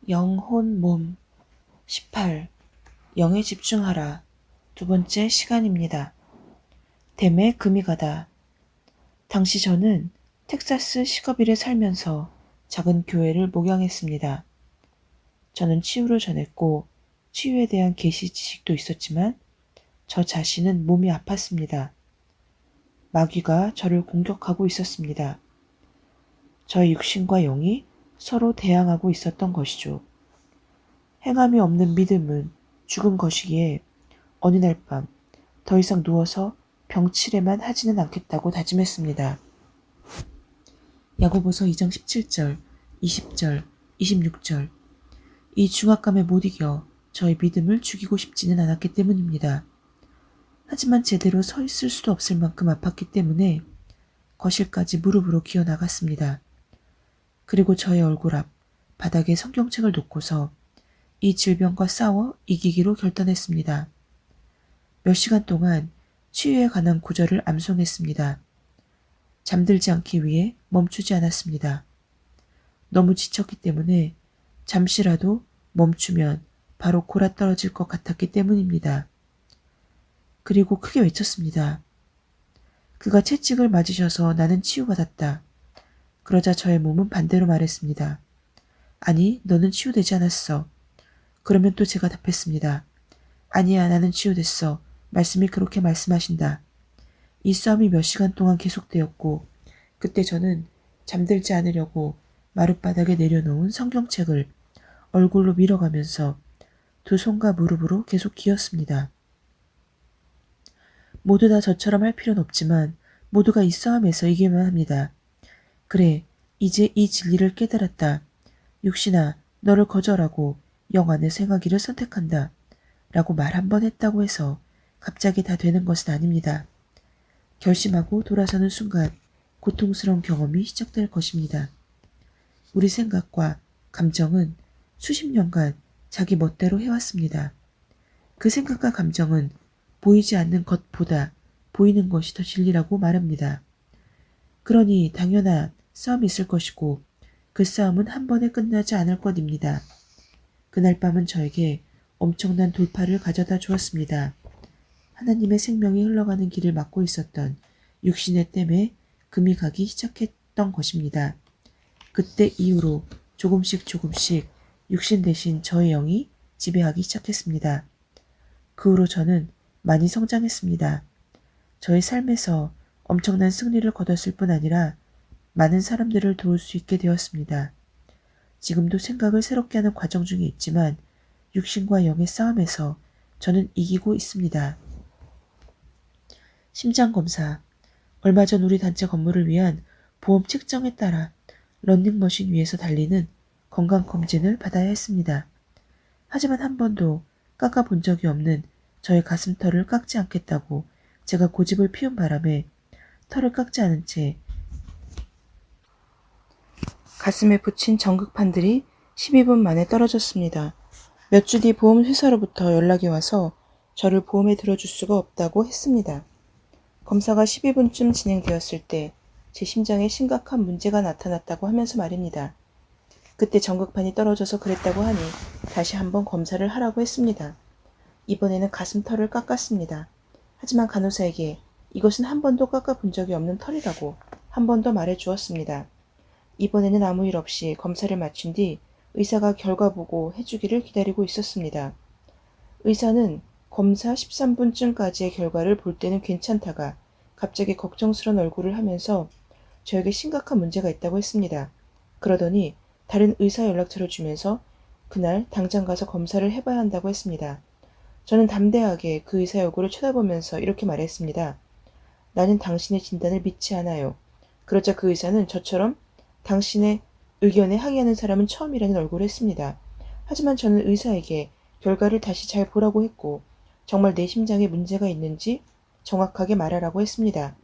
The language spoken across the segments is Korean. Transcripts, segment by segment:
영혼 몸 18. 영에 집중하라. 두 번째 시간입니다. 댐에 금이 가다. 당시 저는 텍사스 시거빌에 살면서 작은 교회를 목양했습니다. 저는 치유를 전했고 치유에 대한 계시 지식도 있었지만 저 자신은 몸이 아팠습니다. 마귀가 저를 공격하고 있었습니다. 저의 육신과 영이 서로 대항하고 있었던 것이죠. 행함이 없는 믿음은 죽은 것이기에 어느 날 밤 더 이상 누워서 병치레만 하지는 않겠다고 다짐했습니다. 야고보서 2장 17절, 20절, 26절. 이 중압감에 못 이겨 저의 믿음을 죽이고 싶지는 않았기 때문입니다. 하지만 제대로 서 있을 수도 없을 만큼 아팠기 때문에 거실까지 무릎으로 기어 나갔습니다. 그리고 저의 얼굴 앞 바닥에 성경책을 놓고서 이 질병과 싸워 이기기로 결단했습니다. 몇 시간 동안 치유에 관한 구절을 암송했습니다. 잠들지 않기 위해 멈추지 않았습니다. 너무 지쳤기 때문에 잠시라도 멈추면 바로 골아떨어질 것 같았기 때문입니다. 그리고 크게 외쳤습니다. 그가 채찍을 맞으셔서 나는 치유받았다. 그러자 저의 몸은 반대로 말했습니다. 아니, 너는 치유되지 않았어. 그러면 또 제가 답했습니다. 아니야, 나는 치유됐어. 말씀이 그렇게 말씀하신다. 이 싸움이 몇 시간 동안 계속되었고 그때 저는 잠들지 않으려고 마룻바닥에 내려놓은 성경책을 얼굴로 밀어가면서 두 손과 무릎으로 계속 기었습니다. 모두 다 저처럼 할 필요는 없지만 모두가 이 싸움에서 이기만 합니다. 그래, 이제 이 진리를 깨달았다. 육신아, 너를 거절하고 영 안에서 행하기를 선택한다. 라고 말 한 번 했다고 해서 갑자기 다 되는 것은 아닙니다. 결심하고 돌아서는 순간 고통스러운 경험이 시작될 것입니다. 우리 생각과 감정은 수십 년간 자기 멋대로 해왔습니다. 그 생각과 감정은 보이지 않는 것보다 보이는 것이 더 진리라고 말합니다. 그러니 당연한 싸움이 있을 것이고 그 싸움은 한 번에 끝나지 않을 것입니다. 그날 밤은 저에게 엄청난 돌파를 가져다 주었습니다. 하나님의 생명이 흘러가는 길을 막고 있었던 육신의 댐에 금이 가기 시작했던 것입니다. 그때 이후로 조금씩 육신 대신 저의 영이 지배하기 시작했습니다. 그 후로 저는 많이 성장했습니다. 저의 삶에서 엄청난 승리를 거뒀을 뿐 아니라 많은 사람들을 도울 수 있게 되었습니다. 지금도 생각을 새롭게 하는 과정 중에 있지만 육신과 영의 싸움에서 저는 이기고 있습니다. 심장검사. 얼마 전 우리 단체 건물을 위한 보험 책정에 따라 런닝머신 위에서 달리는 건강검진을 받아야 했습니다. 하지만 한 번도 깎아본 적이 없는 저의 가슴털을 깎지 않겠다고 제가 고집을 피운 바람에 털을 깎지 않은 채 가슴에 붙인 전극판들이 12분 만에 떨어졌습니다. 몇 주 뒤 보험회사로부터 연락이 와서 저를 보험에 들어줄 수가 없다고 했습니다. 검사가 12분쯤 진행되었을 때 제 심장에 심각한 문제가 나타났다고 하면서 말입니다. 그때 전극판이 떨어져서 그랬다고 하니 다시 한번 검사를 하라고 했습니다. 이번에는 가슴털을 깎았습니다. 하지만 간호사에게 이것은 한 번도 깎아본 적이 없는 털이라고 한 번 더 말해 주었습니다. 이번에는 아무 일 없이 검사를 마친 뒤 의사가 결과 보고 해주기를 기다리고 있었습니다. 의사는 검사 13분쯤까지의 결과를 볼 때는 괜찮다가 갑자기 걱정스러운 얼굴을 하면서 저에게 심각한 문제가 있다고 했습니다. 그러더니 다른 의사 연락처를 주면서 그날 당장 가서 검사를 해봐야 한다고 했습니다. 저는 담대하게 그 의사 얼굴을 쳐다보면서 이렇게 말했습니다. 나는 당신의 진단을 믿지 않아요. 그러자 그 의사는 저처럼 당신의 의견에 항의하는 사람은 처음이라는 얼굴을 했습니다. 하지만 저는 의사에게 결과를 다시 잘 보라고 했고 정말 내 심장에 문제가 있는지 정확하게 말하라고 했습니다.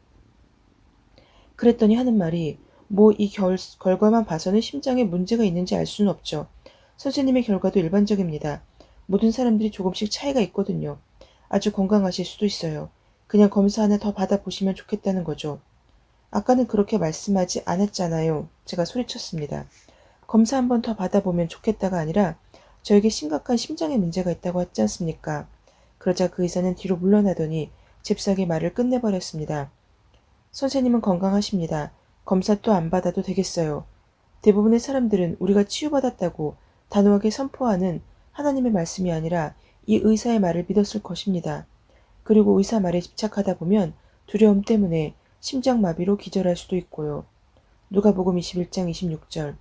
그랬더니 하는 말이 뭐 이 결과만 봐서는 심장에 문제가 있는지 알 수는 없죠. 선생님의 결과도 일반적입니다. 모든 사람들이 조금씩 차이가 있거든요. 아주 건강하실 수도 있어요. 그냥 검사 하나 더 받아보시면 좋겠다는 거죠. 아까는 그렇게 말씀하지 않았잖아요. 제가 소리쳤습니다. 검사 한 번 더 받아보면 좋겠다가 아니라 저에게 심각한 심장에 문제가 있다고 했지 않습니까? 그러자 그 의사는 뒤로 물러나더니 잽싸게 말을 끝내버렸습니다. 선생님은 건강하십니다. 검사 또 안 받아도 되겠어요. 대부분의 사람들은 우리가 치유받았다고 단호하게 선포하는 하나님의 말씀이 아니라 이 의사의 말을 믿었을 것입니다. 그리고 의사 말에 집착하다 보면 두려움 때문에 심장마비로 기절할 수도 있고요. 누가복음 21장 26절.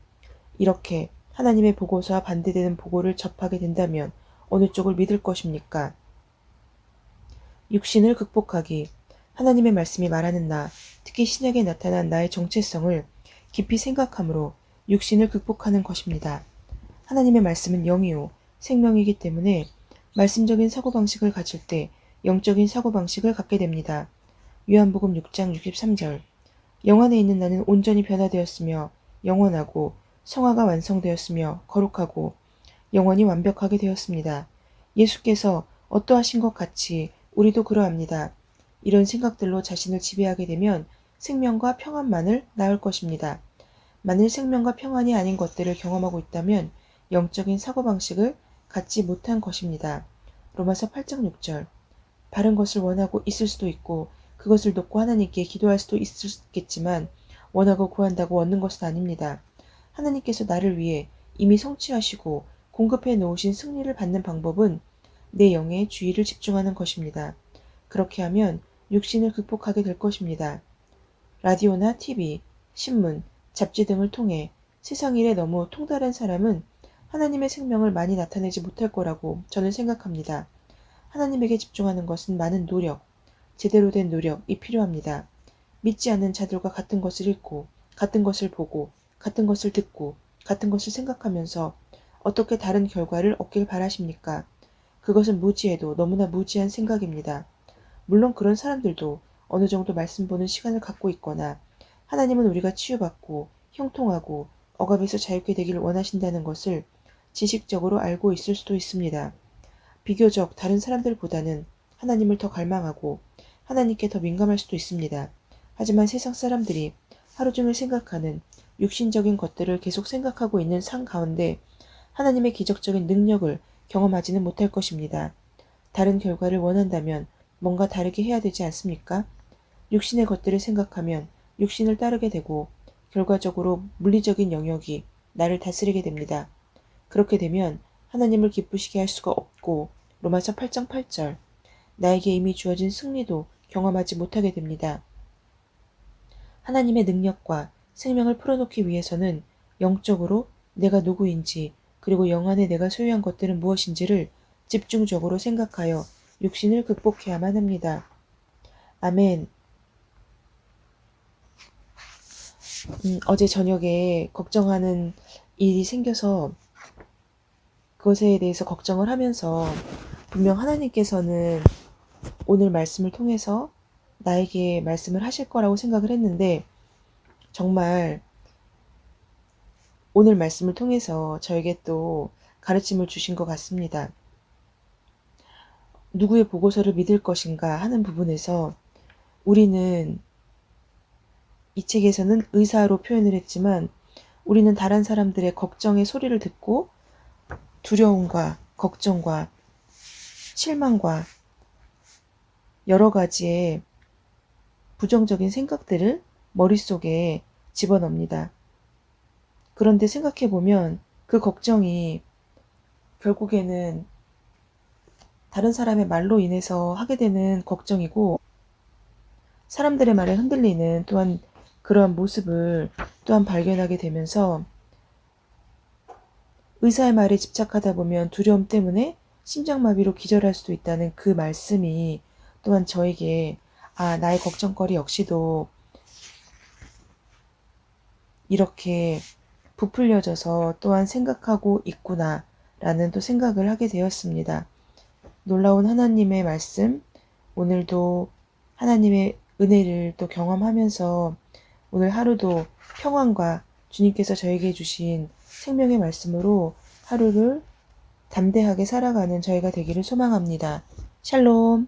이렇게 하나님의 보고서와 반대되는 보고를 접하게 된다면 어느 쪽을 믿을 것입니까? 육신을 극복하기. 하나님의 말씀이 말하는 나, 특히 신약에 나타난 나의 정체성을 깊이 생각함으로 육신을 극복하는 것입니다. 하나님의 말씀은 영이요, 생명이기 때문에 말씀적인 사고방식을 가질 때 영적인 사고방식을 갖게 됩니다. 요한복음 6장 63절. 영 안에 있는 나는 온전히 변화되었으며 영원하고 성화가 완성되었으며 거룩하고 영원히 완벽하게 되었습니다. 예수께서 어떠하신 것 같이 우리도 그러합니다. 이런 생각들로 자신을 지배하게 되면 생명과 평안만을 낳을 것입니다. 만일 생명과 평안이 아닌 것들을 경험하고 있다면 영적인 사고방식을 갖지 못한 것입니다. 로마서 8장 6절. 바른 것을 원하고 있을 수도 있고 그것을 놓고 하나님께 기도할 수도 있겠지만 원하고 구한다고 얻는 것은 아닙니다. 하나님께서 나를 위해 이미 성취하시고 공급해 놓으신 승리를 받는 방법은 내 영의 주의를 집중하는 것입니다. 그렇게 하면 육신을 극복하게 될 것입니다. 라디오나 TV, 신문, 잡지 등을 통해 세상 일에 너무 통달한 사람은 하나님의 생명을 많이 나타내지 못할 거라고 저는 생각합니다. 하나님에게 집중하는 것은 많은 노력, 제대로 된 노력이 필요합니다. 믿지 않는 자들과 같은 것을 읽고, 같은 것을 보고, 같은 것을 듣고, 같은 것을 생각하면서 어떻게 다른 결과를 얻길 바라십니까? 그것은 무지해도 너무나 무지한 생각입니다. 물론 그런 사람들도 어느 정도 말씀 보는 시간을 갖고 있거나 하나님은 우리가 치유받고 형통하고 억압에서 자유케 되기를 원하신다는 것을 지식적으로 알고 있을 수도 있습니다. 비교적 다른 사람들보다는 하나님을 더 갈망하고 하나님께 더 민감할 수도 있습니다. 하지만 세상 사람들이 하루 종일 생각하는 육신적인 것들을 계속 생각하고 있는 상 가운데 하나님의 기적적인 능력을 경험하지는 못할 것입니다. 다른 결과를 원한다면 뭔가 다르게 해야 되지 않습니까? 육신의 것들을 생각하면 육신을 따르게 되고 결과적으로 물리적인 영역이 나를 다스리게 됩니다. 그렇게 되면 하나님을 기쁘시게 할 수가 없고 로마서 8장 8절. 나에게 이미 주어진 승리도 경험하지 못하게 됩니다. 하나님의 능력과 생명을 풀어놓기 위해서는 영적으로 내가 누구인지 그리고 영 안에 내가 소유한 것들은 무엇인지를 집중적으로 생각하여 육신을 극복해야만 합니다. 아멘. 어제 저녁에 걱정하는 일이 생겨서 그것에 대해서 걱정을 하면서 분명 하나님께서는 오늘 말씀을 통해서 나에게 말씀을 하실 거라고 생각을 했는데 정말 오늘 말씀을 통해서 저에게 또 가르침을 주신 것 같습니다. 누구의 보고서를 믿을 것인가 하는 부분에서 우리는 이 책에서는 의사로 표현을 했지만 우리는 다른 사람들의 걱정의 소리를 듣고 두려움과 걱정과 실망과 여러 가지의 부정적인 생각들을 머릿속에 집어넣습니다. 그런데 생각해보면 그 걱정이 결국에는 다른 사람의 말로 인해서 하게 되는 걱정이고 사람들의 말에 흔들리는 또한 그러한 모습을 또한 발견하게 되면서 의사의 말에 집착하다 보면 두려움 때문에 심장마비로 기절할 수도 있다는 그 말씀이 또한 저에게 나의 걱정거리 역시도 이렇게 부풀려져서 또한 생각하고 있구나 라는 또 생각을 하게 되었습니다. 놀라운 하나님의 말씀, 오늘도 하나님의 은혜를 또 경험하면서 오늘 하루도 평안과 주님께서 저에게 주신 생명의 말씀으로 하루를 담대하게 살아가는 저희가 되기를 소망합니다. 샬롬.